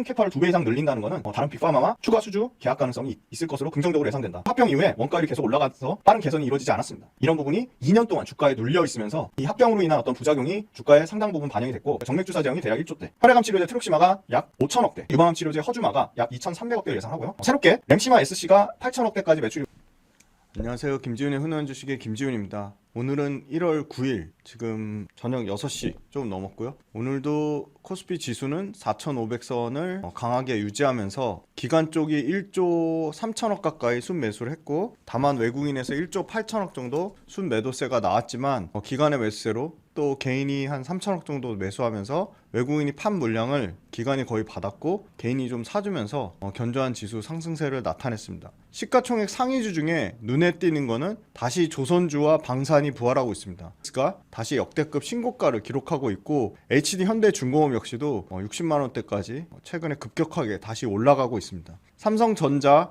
평균 캐파를 2배 이상 늘린다는 것은 다른 빅파마와 추가 수주 계약 가능성이 있을 것으로 긍정적으로 예상된다. 합병 이후에 원가율이 계속 올라가서 빠른 개선이 이루어지지 않았습니다. 이런 부분이 2년 동안 주가에 눌려 있으면서 이 합병으로 인한 어떤 부작용이 주가에 상당 부분 반영이 됐고, 정맥주사 제형이 대략 1조대, 혈액암 치료제 트룩시마가 약 5천억대, 유방암 치료제 허주마가 약 2,300억대를 예상하고요. 새롭게 램시마 SC가 8천억대까지 매출이. 안녕하세요. 김지훈의 흔한 주식의 김지훈입니다. 오늘은 1월 9일 지금 저녁 6시 좀 넘었고요. 오늘도 코스피 지수는 4,500선을 강하게 유지하면서 기관 쪽이 1조 3천억 가까이 순매수를 했고, 다만 외국인에서 1조 8천억 정도 순매도세가 나왔지만 기관의 매수세로 또 개인이 한 3천억 정도 매수하면서 외국인이 판 물량을 기관이 거의 받았고 개인이 좀 사주면서 견조한 지수 상승세를 나타냈습니다. 시가총액 상위주 중에 눈에 띄는 거는 다시 조선주와 방산이 부활하고 있습니다. 그러니까 다시 역대급 신고가를 기록하고 있고, HD 현대중공업 역시도 60만원대까지 최근에 급격하게 다시 올라가고 있습니다. 삼성전자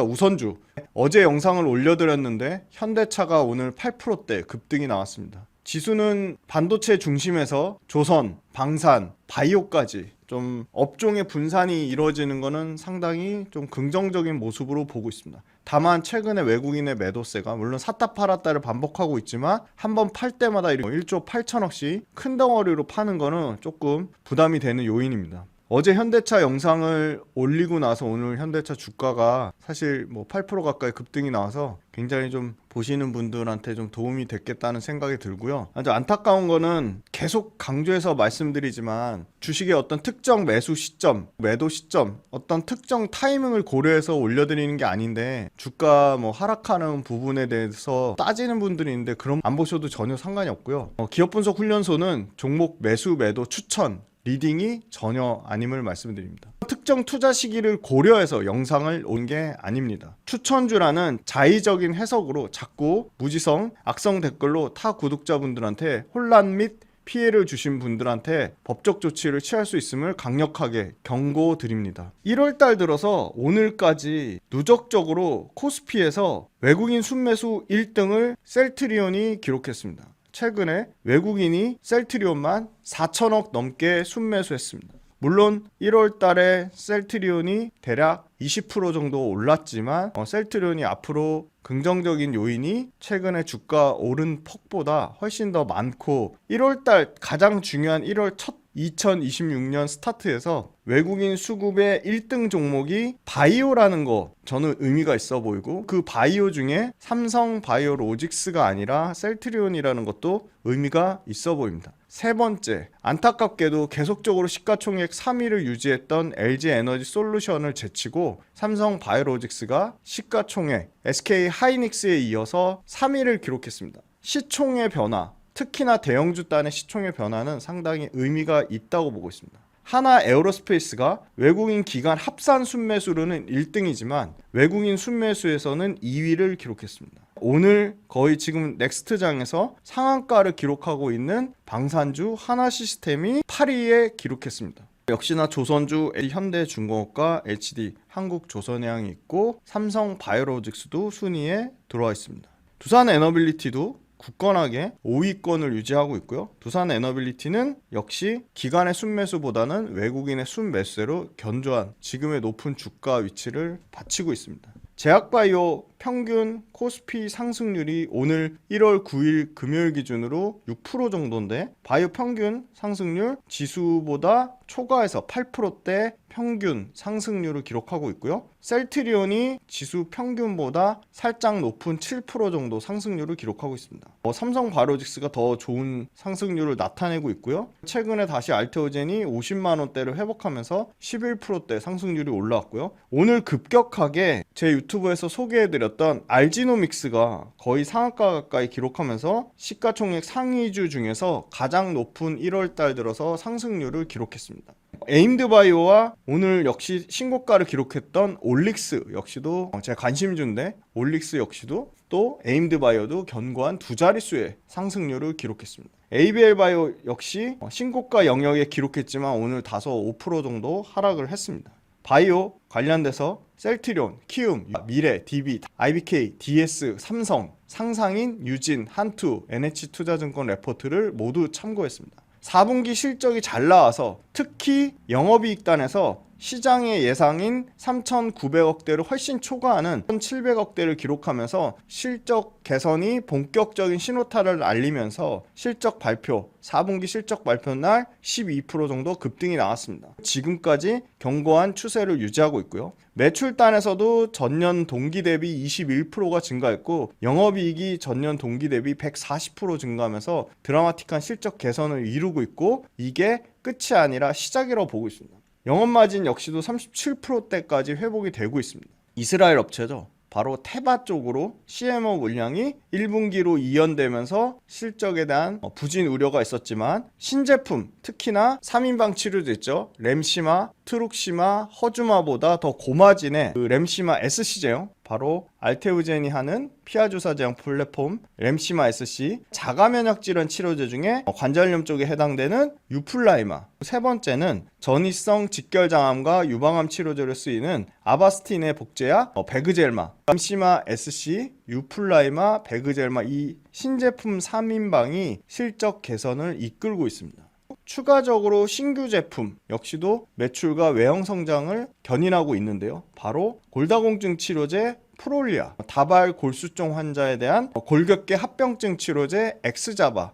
우선주, 어제 영상을 올려드렸는데 현대차가 오늘 8%대 급등이 나왔습니다. 지수는 반도체 중심에서 조선, 방산, 바이오까지 좀 업종의 분산이 이루어지는 것은 상당히 좀 긍정적인 모습으로 보고 있습니다. 다만 최근에 외국인의 매도세가 물론 샀다 팔았다를 반복하고 있지만 한번 팔 때마다 1조 8천억씩 큰 덩어리로 파는 거는 조금 부담이 되는 요인입니다. 어제 현대차 영상을 올리고 나서 오늘 현대차 주가가 사실 8% 가까이 급등이 나와서 굉장히 좀 보시는 분들한테 좀 도움이 됐겠다는 생각이 들고요. 아주 안타까운 거는 계속 강조해서 말씀드리지만 주식의 어떤 특정 매수 시점, 매도 시점, 어떤 특정 타이밍을 고려해서 올려드리는 게 아닌데, 주가 하락하는 부분에 대해서 따지는 분들이 있는데 그럼 안 보셔도 전혀 상관이 없고요. 기업분석 훈련소는 종목 매수, 매도 추천, 리딩이 전혀 아님을 말씀드립니다. 특정 투자 시기를 고려해서 영상을 온 게 아닙니다. 추천주라는 자의적인 해석으로 자꾸 무지성, 악성 댓글로 타 구독자분들한테 혼란 및 피해를 주신 분들한테 법적 조치를 취할 수 있음을 강력하게 경고드립니다. 1월달 들어서 오늘까지 누적적으로 코스피에서 외국인 순매수 1등을 셀트리온이 기록했습니다. 최근에 외국인이 셀트리온만 4천억 넘게 순매수했습니다. 물론 1월 달에 셀트리온이 대략 20% 정도 올랐지만 셀트리온이 앞으로 긍정적인 요인이 최근에 주가 오른 폭보다 훨씬 더 많고, 1월 달 가장 중요한 1월 첫 2026년 스타트에서 외국인 수급의 1등 종목이 바이오라는 거 저는 의미가 있어 보이고, 그 바이오 중에 삼성 바이오로직스가 아니라 셀트리온이라는 것도 의미가 있어 보입니다. 세 번째, 안타깝게도 계속적으로 시가총액 3위를 유지했던 LG에너지 솔루션을 제치고 삼성 바이오로직스가 시가총액 SK 하이닉스에 이어서 3위를 기록했습니다. 시총의 변화, 특히나 대형주 단의 시총의 변화는 상당히 의미가 있다고 보고 있습니다. 하나 에어로스페이스가 외국인 기관 합산 순매수로는 1등이지만 외국인 순매수에서는 2위를 기록했습니다. 오늘 거의 지금 넥스트장에서 상한가를 기록하고 있는 방산주 하나시스템이 8위에 기록했습니다. 역시나 조선주 현대중공업과 HD 한국조선해양이 있고, 삼성 바이오로직스도 순위에 들어와 있습니다. 두산에너빌리티도 굳건하게 5위권을 유지하고 있고요. 두산에너빌리티는 역시 기관의 순매수보다는 외국인의 순매수세로 견조한 지금의 높은 주가 위치를 바치고 있습니다. 제약바이오 평균 코스피 상승률이 오늘 1월 9일 금요일 기준으로 6% 정도인데, 바이오 평균 상승률 지수보다 초과해서 8%대 평균 상승률을 기록하고 있고요. 셀트리온이 지수 평균보다 살짝 높은 7% 정도 상승률을 기록하고 있습니다. 삼성 바이오로직스가 더 좋은 상승률을 나타내고 있고요. 최근에 다시 알테오젠이 50만원대를 회복하면서 11%대 상승률이 올라왔고요. 오늘 급격하게 제 유튜브에서 소개해드렸던 알지노믹스가 거의 상한가 가까이 기록하면서 시가총액 상위주 중에서 가장 높은 1월달 들어서 상승률을 기록했습니다. 에임드바이오와 오늘 역시 신고가를 기록했던 올릭스 역시도 제 관심주인데, 올릭스 역시도 또 에임드바이오도 견고한 두 자릿수의 상승률을 기록했습니다. ABL바이오 역시 신고가 영역에 기록했지만 오늘 다소 5% 정도 하락을 했습니다. 바이오 관련돼서 셀트리온, 키움, 미래, DB, IBK, DS, 삼성, 상상인, 유진, 한투, NH투자증권 레포트를 모두 참고했습니다. 4분기 실적이 잘 나와서 특히 영업이익단에서 시장의 예상인 3,900억대를 훨씬 초과하는 1,700억대를 기록하면서 실적 개선이 본격적인 신호탄을 알리면서 실적 발표, 4분기 실적 발표 날 12% 정도 급등이 나왔습니다. 지금까지 견고한 추세를 유지하고 있고요. 매출단에서도 전년 동기 대비 21%가 증가했고 영업이익이 전년 동기 대비 140% 증가하면서 드라마틱한 실적 개선을 이루고 있고 이게 끝이 아니라 시작이라고 보고 있습니다. 영업마진 역시도 37%대까지 회복이 되고 있습니다. 이스라엘 업체죠. 바로 테바 쪽으로 CMO 물량이 1분기로 이연되면서 실적에 대한 부진 우려가 있었지만 신제품, 특히나 3인방 치료제 있죠. 램시마, 트룩시마, 허주마보다 더 고마진의 그 램시마 SC제형, 바로 알테우젠이 하는 피하주사 제형 플랫폼 램시마 SC, 자가면역 질환 치료제 중에 관절염 쪽에 해당되는 유플라이마, 세 번째는 전이성 직결장암과 유방암 치료제로 쓰이는 아바스틴의 복제약 베그젤마, 램시마 SC, 유플라이마, 베그젤마, 이 신제품 3인방이 실적 개선을 이끌고 있습니다. 추가적으로 신규 제품 역시도 매출과 외형 성장을 견인하고 있는데요. 바로 골다공증 치료제 프롤리아, 다발 골수증 환자에 대한 골격계 합병증 치료제 엑스자바,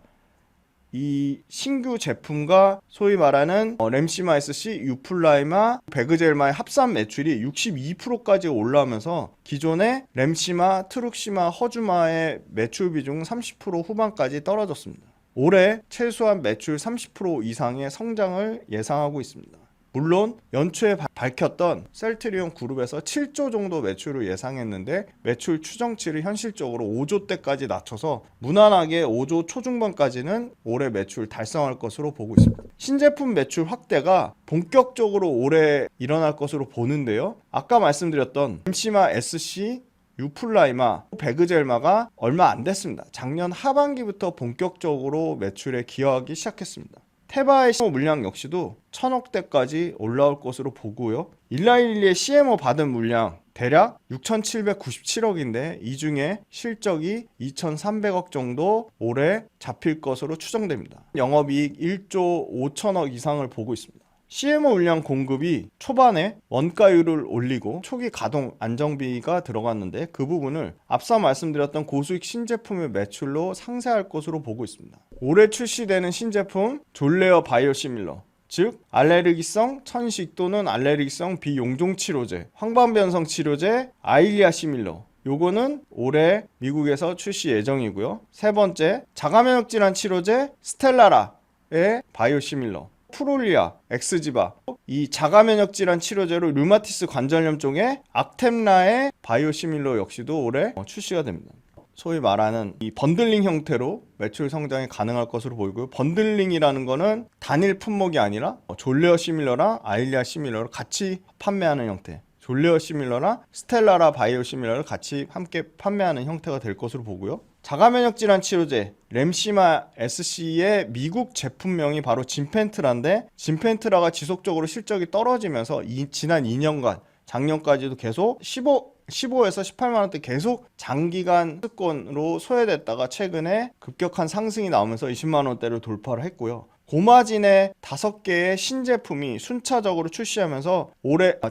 이 신규 제품과 소위 말하는 램시마 SC, 유플라이마, 베그젤마의 합산 매출이 62%까지 올라오면서 기존의 램시마, 트룩시마, 허주마의 매출 비중 30% 후반까지 떨어졌습니다. 올해 최소한 매출 30% 이상의 성장을 예상하고 있습니다. 물론 연초에 밝혔던 셀트리온 그룹에서 7조 정도 매출을 예상했는데 매출 추정치를 현실적으로 5조대까지 낮춰서 무난하게 5조 초중반까지는 올해 매출 달성할 것으로 보고 있습니다. 신제품 매출 확대가 본격적으로 올해 일어날 것으로 보는데요. 아까 말씀드렸던 램시마 SC, 유플라이마, 베그젤마가 얼마 안 됐습니다. 작년 하반기부터 본격적으로 매출에 기여하기 시작했습니다. 테바의 CMO 물량 역시도 1000억대까지 올라올 것으로 보고요. 일라일리의 CMO 받은 물량 대략 6,797억인데 이 중에 실적이 2,300억 정도 올해 잡힐 것으로 추정됩니다. 영업이익 1조 5천억 이상을 보고 있습니다. CMO 물량 공급이 초반에 원가율을 올리고 초기 가동 안정비가 들어갔는데 그 부분을 앞서 말씀드렸던 고수익 신제품의 매출로 상쇄할 것으로 보고 있습니다. 올해 출시되는 신제품 졸레어 바이오시밀러, 즉 알레르기성 천식 또는 알레르기성 비용종 치료제, 황반변성 치료제 아일리아 시밀러, 요거는 올해 미국에서 출시 예정이고요. 세 번째, 자가면역 질환 치료제 스텔라라의 바이오시밀러, 프롤리아, 엑스지바, 이 자가면역 질환 치료제로 류마티스 관절염 쪽에 악템라의 바이오시밀러 역시도 올해 출시가 됩니다. 소위 말하는 이 번들링 형태로 매출 성장이 가능할 것으로 보이고요. 번들링이라는 거는 단일 품목이 아니라 졸레어 시밀러랑 아일리아 시밀러를 같이 판매하는 형태, 졸레어 시밀러랑 스텔라라 바이오 시밀러를 같이 함께 판매하는 형태가 될 것으로 보고요. 자가면역 질환 치료제 램시마 SC의 미국 제품명이 바로 진펜트라인데, 진펜트라가 지속적으로 실적이 떨어지면서 지난 2년간 작년까지도 계속 15에서 18만원대 계속 장기간 수권으로 소외됐다가 최근에 급격한 상승이 나오면서 20만원대를 돌파를 했고요. 고마진의 5개의 신제품이 순차적으로 출시하면서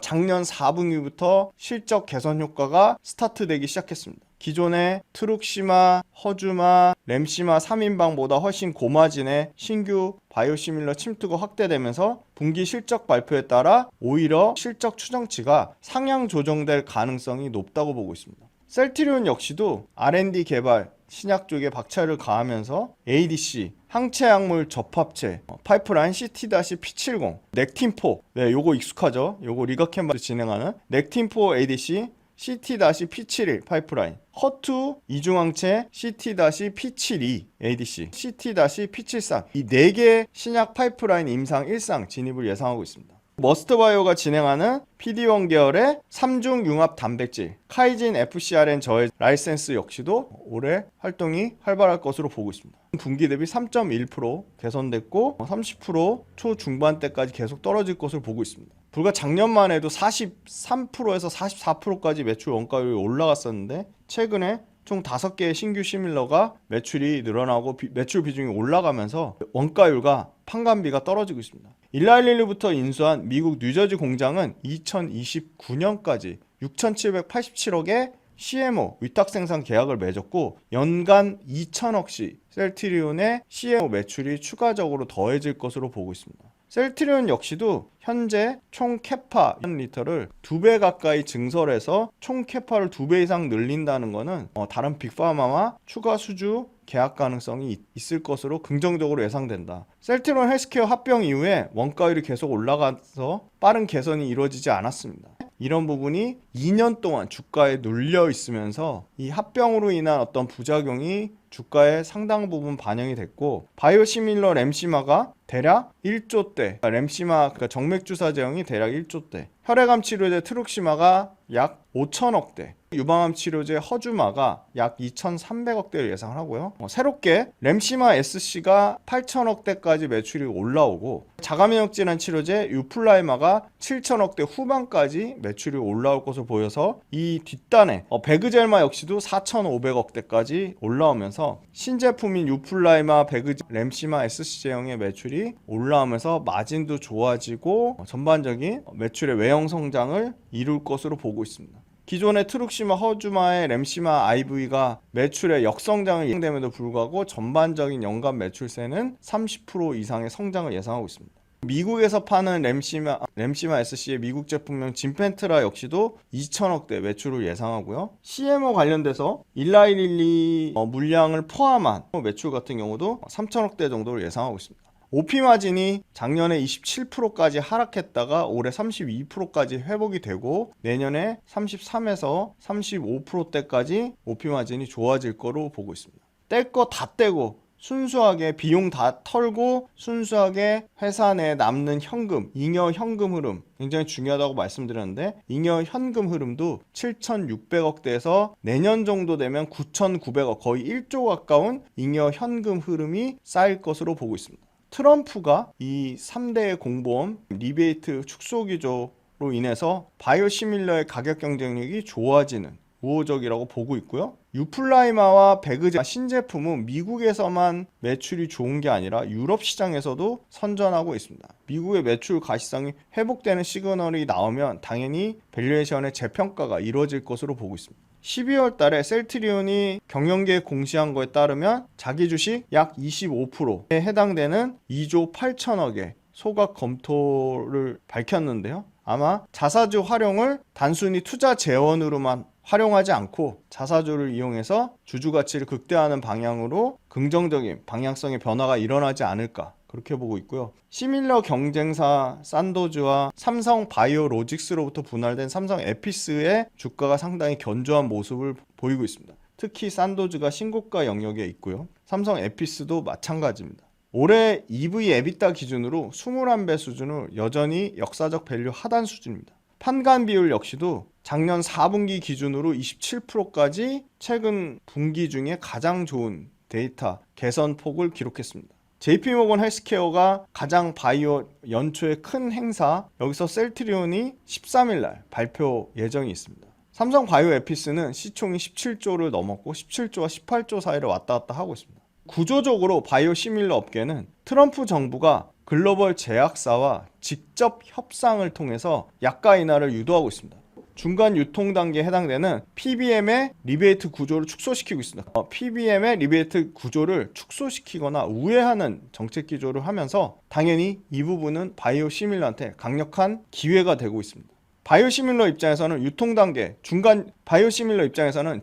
작년 4분기부터 실적 개선 효과가 스타트되기 시작했습니다. 기존의 트룩시마, 허주마, 램시마 3인방보다 훨씬 고마진의 신규 바이오시밀러 침투가 확대되면서 분기 실적 발표에 따라 오히려 실적 추정치가 상향 조정될 가능성이 높다고 보고 있습니다. 셀트리온 역시도 R&D 개발, 신약 쪽에 박차를 가하면서 ADC, 항체약물 접합체, 파이프라인 CT-P70, 넥틴포, 요거 익숙하죠? 요거 리가캠바에서 진행하는 넥틴포 ADC, CT-P71 파이프라인, 허투 이중항체 CT-P72 ADC, CT-P73, 이 4개 신약 파이프라인 임상 1상 진입을 예상하고 있습니다. 머스트바이오가 진행하는 PD-1 계열의 3중 융합 단백질 카이진 FcRn 저해 라이센스 역시도 올해 활동이 활발할 것으로 보고 있습니다. 분기 대비 3.1% 개선됐고 30% 초중반대까지 계속 떨어질 것으로 보고 있습니다. 불과 작년만 해도 43%에서 44%까지 매출 원가율이 올라갔었는데 최근에 총 5개의 신규 시밀러가 매출이 늘어나고 매출 비중이 올라가면서 원가율과 판관비가 떨어지고 있습니다. 일라일리부터 인수한 미국 뉴저지 공장은 2029년까지 6,787억의 CMO 위탁 생산 계약을 맺었고 연간 2천억씩 셀트리온의 CMO 매출이 추가적으로 더해질 것으로 보고 있습니다. 셀트리온 역시도 현재 총 캐파 1리터를 2배 가까이 증설해서 총 캐파를 2배 이상 늘린다는 것은 다른 빅파마와 추가 수주 계약 가능성이 있을 것으로 긍정적으로 예상된다. 셀트리온 헬스케어 합병 이후에 원가율이 계속 올라가서 빠른 개선이 이루어지지 않았습니다. 이런 부분이 2년 동안 주가에 눌려 있으면서 이 합병으로 인한 어떤 부작용이 주가에 상당 부분 반영이 됐고 바이오시밀러 램시마가 대략 1조대, 램시마 그러니까 정맥주사 제형이 대략 1조대, 혈액암 치료제 트룩시마가 약 5천억대, 유방암 치료제 허주마가 약 2,300억대를 예상을 하고요. 새롭게 램시마 SC가 8천억대까지 매출이 올라오고 자가면역 질환 치료제 유플라이마가 7천억대 후반까지 매출이 올라올 것으로 보여서 이 뒷단에 베그젤마 역시도 4,500억대까지 올라오면서 신제품인 유플라이마, 램시마 SC 제형의 매출이 올라오면서 마진도 좋아지고 전반적인 매출의 외형 성장을 이룰 것으로 보고 있습니다. 기존의 트룩시마, 허주마의 램시마 IV가 매출의 역성장을 예상됨에도 불구하고 전반적인 연간 매출세는 30% 이상의 성장을 예상하고 있습니다. 미국에서 파는 램시마 SC의 미국 제품명 진펜트라 역시도 2천억대 매출을 예상하고요. CMO 관련돼서 일라이릴리 물량을 포함한 매출 같은 경우도 3천억대 정도를 예상하고 있습니다. OP 마진이 작년에 27%까지 하락했다가 올해 32%까지 회복이 되고 내년에 33에서 35%대까지 OP 마진이 좋아질 거로 보고 있습니다. 뗄 거 다 떼고 순수하게 비용 다 털고 순수하게 회사 내에 남는 현금, 잉여 현금 흐름 굉장히 중요하다고 말씀드렸는데 잉여 현금 흐름도 7,600억대에서 내년 정도 되면 9,900억 거의 1조 가까운 잉여 현금 흐름이 쌓일 것으로 보고 있습니다. 트럼프가 이 3대 공보험 리베이트 축소 기조로 인해서 바이오시밀러의 가격 경쟁력이 좋아지는 우호적이라고 보고 있고요. 유플라이마와 베그젤마 신제품은 미국에서만 매출이 좋은 게 아니라 유럽 시장에서도 선전하고 있습니다. 미국의 매출 가시성이 회복되는 시그널이 나오면 당연히 밸류에이션의 재평가가 이루어질 것으로 보고 있습니다. 12월 달에 셀트리온이 경영계획 공시한 거에 따르면 자기 주식 약 25%에 해당되는 2조 8천억의 소각 검토를 밝혔는데요. 아마 자사주 활용을 단순히 투자 재원으로만 활용하지 않고 자사주를 이용해서 주주 가치를 극대화하는 방향으로 긍정적인 방향성의 변화가 일어나지 않을까 그렇게 보고 있고요. 시밀러 경쟁사 산도즈와 삼성 바이오로직스로부터 분할된 삼성 에피스의 주가가 상당히 견조한 모습을 보이고 있습니다. 특히 산도즈가 신고가 영역에 있고요. 삼성 에피스도 마찬가지입니다. 올해 EV EBITDA 기준으로 21배 수준으로 여전히 역사적 밸류 하단 수준입니다. 판관 비율 역시도 작년 4분기 기준으로 27%까지 최근 분기 중에 가장 좋은 데이터 개선 폭을 기록했습니다. JP모건 헬스케어가 가장 바이오 연초의 큰 행사 여기서 셀트리온이 13일날 발표 예정이 있습니다. 삼성 바이오 에피스는 시총이 17조를 넘었고 17조와 18조 사이를 왔다 갔다 하고 있습니다. 구조적으로 바이오 시밀러 업계는 트럼프 정부가 글로벌 제약사와 직접 협상을 통해서 약가 인하를 유도하고 있습니다. 중간 유통 단계에 해당되는 PBM의 리베이트 구조를 축소시키고 있습니다. PBM의 리베이트 구조를 축소시키거나 우회하는 정책 기조를 하면서 당연히 이 부분은 바이오시밀러한테 강력한 기회가 되고 있습니다. 바이오시밀러 입장에서는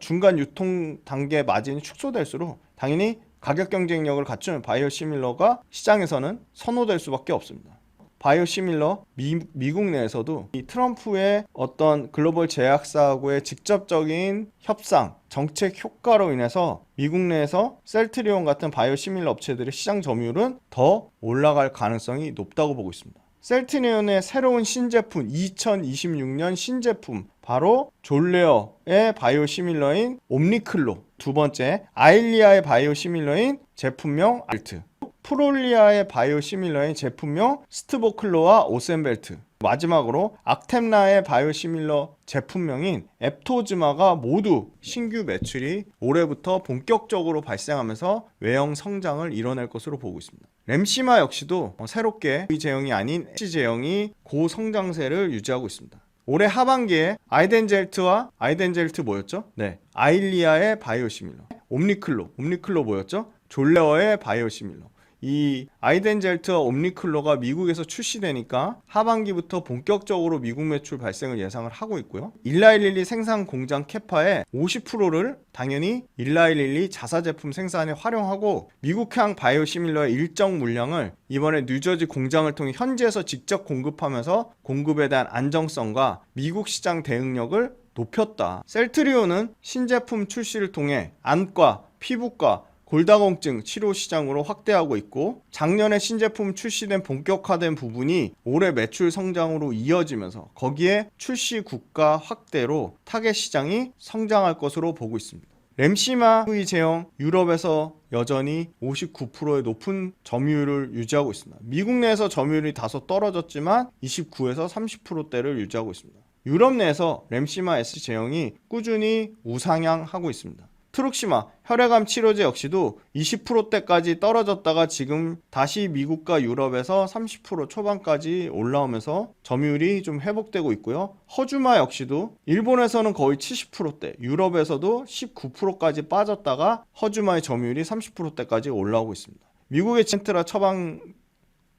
중간 유통 단계 마진이 축소될수록 당연히 가격 경쟁력을 갖춘 바이오시밀러가 시장에서는 선호될 수밖에 없습니다. 바이오시밀러 미국 내에서도 이 트럼프의 어떤 글로벌 제약사하고의 직접적인 협상, 정책 효과로 인해서 미국 내에서 셀트리온 같은 바이오시밀러 업체들의 시장 점유율은 더 올라갈 가능성이 높다고 보고 있습니다. 셀트리온의 새로운 신제품, 2026년 신제품 바로 졸레어의 바이오시밀러인 옴니클로, 두 번째 아일리아의 바이오시밀러인 제품명 알트, 프롤리아의 바이오시밀러인 제품명 스트보클로와 오센벨트, 마지막으로 악템라의 바이오시밀러 제품명인 앱토즈마가 모두 신규 매출이 올해부터 본격적으로 발생하면서 외형 성장을 이뤄낼 것으로 보고 있습니다. 램시마 역시도 새롭게 V 제형이 아닌 S 제형이 고성장세를 유지하고 있습니다. 올해 하반기에 아이덴젤트와 아이덴젤트 뭐였죠? 네, 아일리아의 바이오시밀러, 옴니클로 뭐였죠? 졸레어의 바이오시밀러. 이 아이덴젤트와 옴니클로가 미국에서 출시되니까 하반기부터 본격적으로 미국 매출 발생을 예상을 하고 있고요. 일라이릴리 생산 공장 캐파의 50%를 당연히 일라이릴리 자사 제품 생산에 활용하고 미국향 바이오시밀러의 일정 물량을 이번에 뉴저지 공장을 통해 현지에서 직접 공급하면서 공급에 대한 안정성과 미국 시장 대응력을 높였다. 셀트리온은 신제품 출시를 통해 안과, 피부과, 골다공증 치료 시장으로 확대하고 있고 작년에 신제품 출시된 본격화된 부분이 올해 매출 성장으로 이어지면서 거기에 출시 국가 확대로 타겟 시장이 성장할 것으로 보고 있습니다. 램시마 V 제형 유럽에서 여전히 59%의 높은 점유율을 유지하고 있습니다. 미국 내에서 점유율이 다소 떨어졌지만 29에서 30%대를 유지하고 있습니다. 유럽 내에서 램시마 S 제형이 꾸준히 우상향하고 있습니다. 트룩시마 혈액암 치료제 역시도 20%대까지 떨어졌다가 지금 다시 미국과 유럽에서 30% 초반까지 올라오면서 점유율이 좀 회복되고 있고요. 허주마 역시도 일본에서는 거의 70%대, 유럽에서도 19%까지 빠졌다가 허주마의 점유율이 30%대까지 올라오고 있습니다. 미국의 젠트라 처방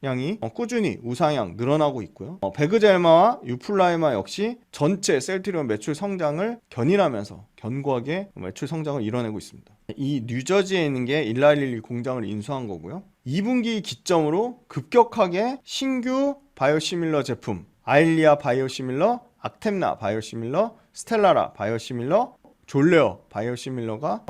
양이 꾸준히 우상향 늘어나고 있고요. 베그젤마와 유플라이마 역시 전체 셀트리온 매출 성장을 견인하면서 견고하게 매출 성장을 이뤄내고 있습니다. 이 뉴저지에 있는 게 일라이릴리 공장을 인수한 거고요. 2분기 기점으로 급격하게 신규 바이오시밀러 제품 아일리아 바이오시밀러, 악템나 바이오시밀러, 스텔라라 바이오시밀러, 졸레어 바이오시밀러가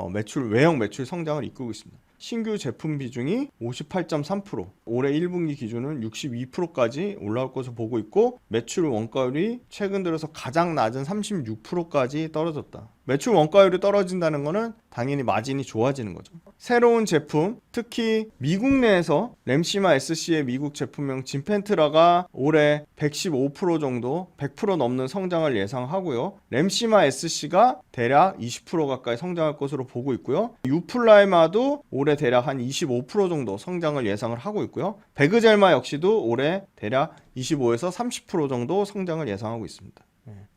외형 매출 성장을 이끌고 있습니다. 신규 제품 비중이 58.3%, 올해 1분기 기준은 62%까지 올라올 것으로 보고 있고 매출 원가율이 최근 들어서 가장 낮은 36%까지 떨어졌다. 매출 원가율이 떨어진다는 것은 당연히 마진이 좋아지는 거죠. 새로운 제품, 특히 미국 내에서 램시마 SC의 미국 제품명 진펜트라가 올해 115% 정도, 100% 넘는 성장을 예상하고요. 램시마 SC가 대략 20% 가까이 성장할 것으로 보고 있고요. 유플라이마도 올해 대략 한 25% 정도 성장을 예상을 하고 있고요. 베그젤마 역시도 올해 대략 25에서 30% 정도 성장을 예상하고 있습니다.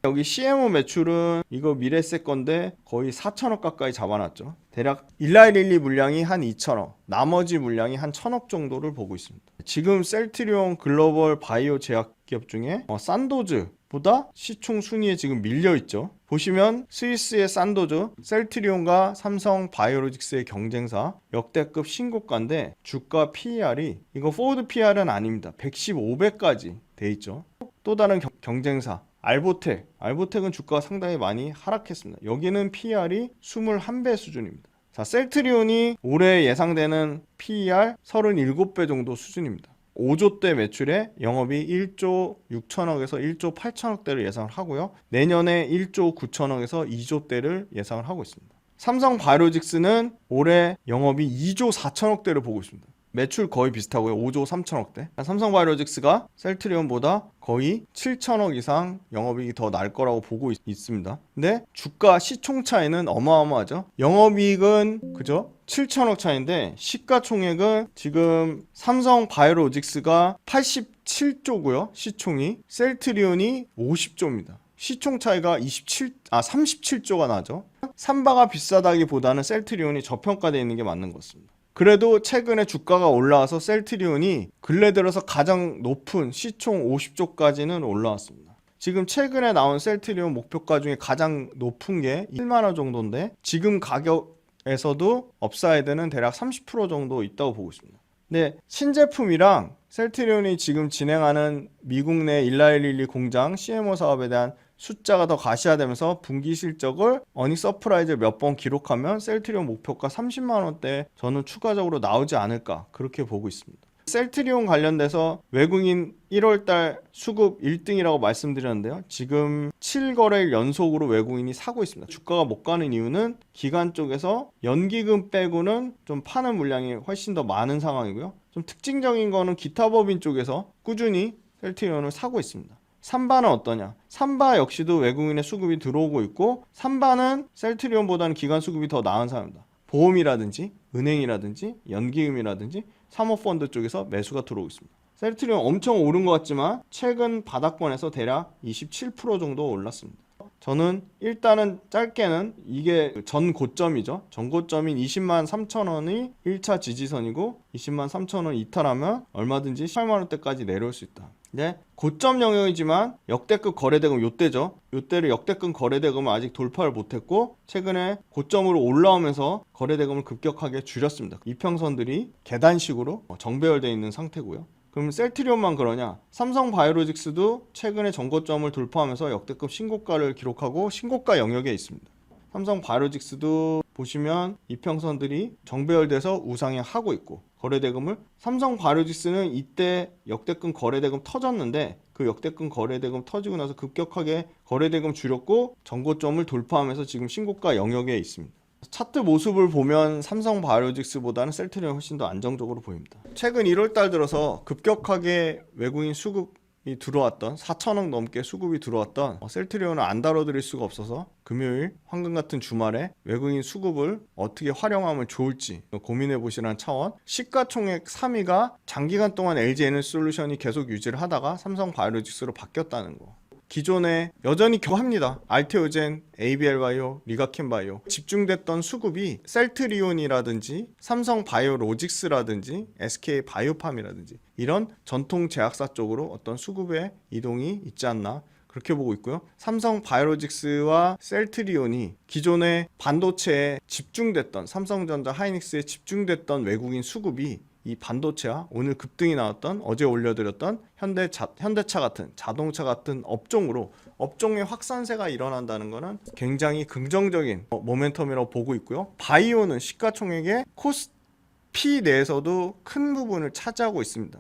여기 CMO 매출은 이거 미래세 건데 거의 4천억 가까이 잡아놨죠. 대략 일라이릴리 물량이 한 2천억, 나머지 물량이 한 1천억 정도를 보고 있습니다. 지금 셀트리온 글로벌 바이오 제약 기업 중에 산도즈보다 시총 순위에 지금 밀려있죠. 보시면 스위스의 산도즈, 셀트리온과 삼성 바이오로직스의 경쟁사, 역대급 신고가인데 주가 PER이 이거 포워드 PER은 아닙니다. 115배까지 돼 있죠. 또 다른 경쟁사 알보텍은 주가가 상당히 많이 하락했습니다. 여기는 PER이 21배 수준입니다. 자, 셀트리온이 올해 예상되는 PER 37배 정도 수준입니다. 5조대 매출에 영업이 1조 6천억에서 1조 8천억대를 예상을 하고요. 내년에 1조 9천억에서 2조대를 예상을 하고 있습니다. 삼성 바이오로직스는 올해 영업이 2조 4천억대를 보고 있습니다. 매출 거의 비슷하고요. 5조 3천억대. 삼성 바이오로직스가 셀트리온보다 거의 7천억 이상 영업이익이 더 날 거라고 보고 있습니다. 근데 주가 시총 차이는 어마어마하죠. 영업이익은 그죠? 7천억 차인데 시가총액은 지금 삼성 바이오로직스가 87조고요. 시총이 셀트리온이 50조입니다. 시총 차이가 37조가 나죠. 삼바가 비싸다기보다는 셀트리온이 저평가되어 있는 게 맞는 것 같습니다. 그래도 최근에 주가가 올라와서 셀트리온이 근래 들어서 가장 높은 시총 50조까지는 올라왔습니다. 지금 최근에 나온 셀트리온 목표가 중에 가장 높은 게 1만원 정도인데 지금 가격에서도 업사이드는 대략 30% 정도 있다고 보고 있습니다. 근데 신제품이랑 셀트리온이 지금 진행하는 미국 내 일라이릴리 공장 CMO 사업에 대한 숫자가 더 가시화되면서 분기 실적을 어닝 서프라이즈 몇 번 기록하면 셀트리온 목표가 30만원대 저는 추가적으로 나오지 않을까 그렇게 보고 있습니다. 셀트리온 관련돼서 외국인 1월달 수급 1등이라고 말씀드렸는데요. 지금 7거래일 연속으로 외국인이 사고 있습니다. 주가가 못 가는 이유는 기관 쪽에서 연기금 빼고는 좀 파는 물량이 훨씬 더 많은 상황이고요. 좀 특징적인 거는 기타 법인 쪽에서 꾸준히 셀트리온을 사고 있습니다. 삼바는 어떠냐? 삼바 역시도 외국인의 수급이 들어오고 있고 삼바는 셀트리온보다는 기관 수급이 더 나은 상황입니다. 보험이라든지 은행이라든지 연기금이라든지 사모펀드 쪽에서 매수가 들어오고 있습니다. 셀트리온 엄청 오른 것 같지만 최근 바닥권에서 대략 27% 정도 올랐습니다. 저는 일단은 짧게는 이게 전 고점이죠. 전 고점인 203,000원이 1차 지지선이고 203,000원 이탈하면 얼마든지 18만원대까지 내려올 수 있다. 네, 고점 영역이지만 역대급 거래대금 요때죠. 요때를 역대급 거래대금을 아직 돌파를 못했고 최근에 고점으로 올라오면서 거래대금을 급격하게 줄였습니다. 이평선들이 계단식으로 정배열되어 있는 상태고요. 그럼 셀트리온만 그러냐? 삼성바이오로직스도 최근에 전고점을 돌파하면서 역대급 신고가를 기록하고 신고가 영역에 있습니다. 삼성바이오로직스도 보시면 이평선들이 정배열돼서 우상향하고 있고 거래대금을 삼성바이오로직스는 이때 역대급 거래대금 터졌는데 그 역대급 거래대금 터지고 나서 급격하게 거래대금 줄였고 전고점을 돌파하면서 지금 신고가 영역에 있습니다. 차트 모습을 보면 삼성바이오로직스보다는 셀트리온이 훨씬 더 안정적으로 보입니다. 최근 1월달 들어서 급격하게 외국인 수급이 들어왔던 4천억 넘게 수급이 들어왔던 셀트리온을 안 다뤄드릴 수가 없어서 금요일 황금 같은 주말에 외국인 수급을 어떻게 활용하면 좋을지 고민해 보시라는 차원. 시가총액 3위가 장기간 동안 LG에너지솔루션이 계속 유지를 하다가 삼성바이오로직스로 바뀌었다는 거. 기존에 여전히 합니다. 알테오젠, ABL바이오, 리가켄바이오 집중됐던 수급이 셀트리온이라든지 삼성바이오로직스라든지 SK바이오팜이라든지 이런 전통 제약사 쪽으로 어떤 수급의 이동이 있지 않나 그렇게 보고 있고요. 삼성바이오로직스와 셀트리온이 기존의 반도체에 집중됐던 삼성전자, 하이닉스에 집중됐던 외국인 수급이 이 반도체와 오늘 급등이 나왔던 어제 올려드렸던 현대차 같은 자동차 같은 업종의 확산세가 일어난다는 것은 굉장히 긍정적인 모멘텀이라고 보고 있고요. 바이오는 시가총액의 코스피 내에서도 큰 부분을 차지하고 있습니다.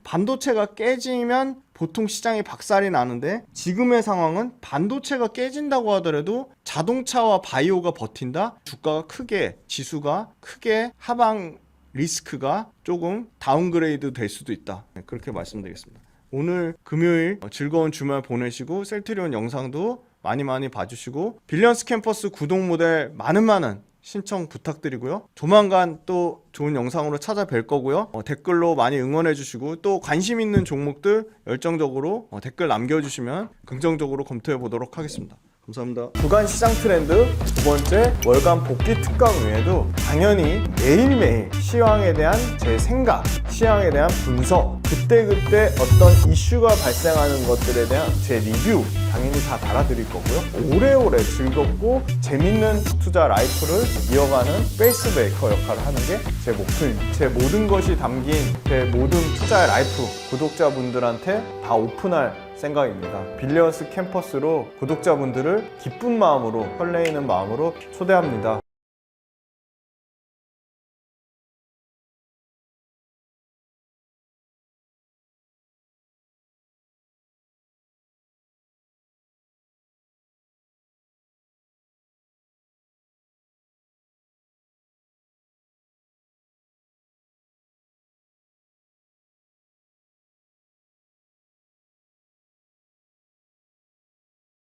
반도체가 깨지면 보통 시장이 박살이 나는데 지금의 상황은 반도체가 깨진다고 하더라도 자동차와 바이오가 버틴다. 지수가 크게 하방 리스크가 조금 다운그레이드 될 수도 있다. 그렇게 말씀드리겠습니다. 오늘 금요일 즐거운 주말 보내시고 셀트리온 영상도 많이 봐주시고 빌리언스 캠퍼스 구독 모델 많은 신청 부탁드리고요. 조만간 또 좋은 영상으로 찾아뵐 거고요. 댓글로 많이 응원해 주시고 또 관심 있는 종목들 열정적으로 댓글 남겨주시면 긍정적으로 검토해 보도록 하겠습니다. 감사합니다. 주간 시장 트렌드 두 번째 월간 복귀 특강 외에도 당연히 매일매일 시황에 대한 제 생각, 시황에 대한 분석, 그때그때 어떤 이슈가 발생하는 것들에 대한 제 리뷰 당연히 다 달아드릴 거고요. 오래오래 즐겁고 재밌는 투자 라이프를 이어가는 페이스메이커 역할을 하는 게 제 목표입니다. 제 모든 것이 담긴 제 모든 투자의 라이프 구독자분들한테 다 오픈할 생각입니다. 빌리언스 캠퍼스로 구독자분들을 기쁜 마음으로 설레이는 마음으로 초대합니다.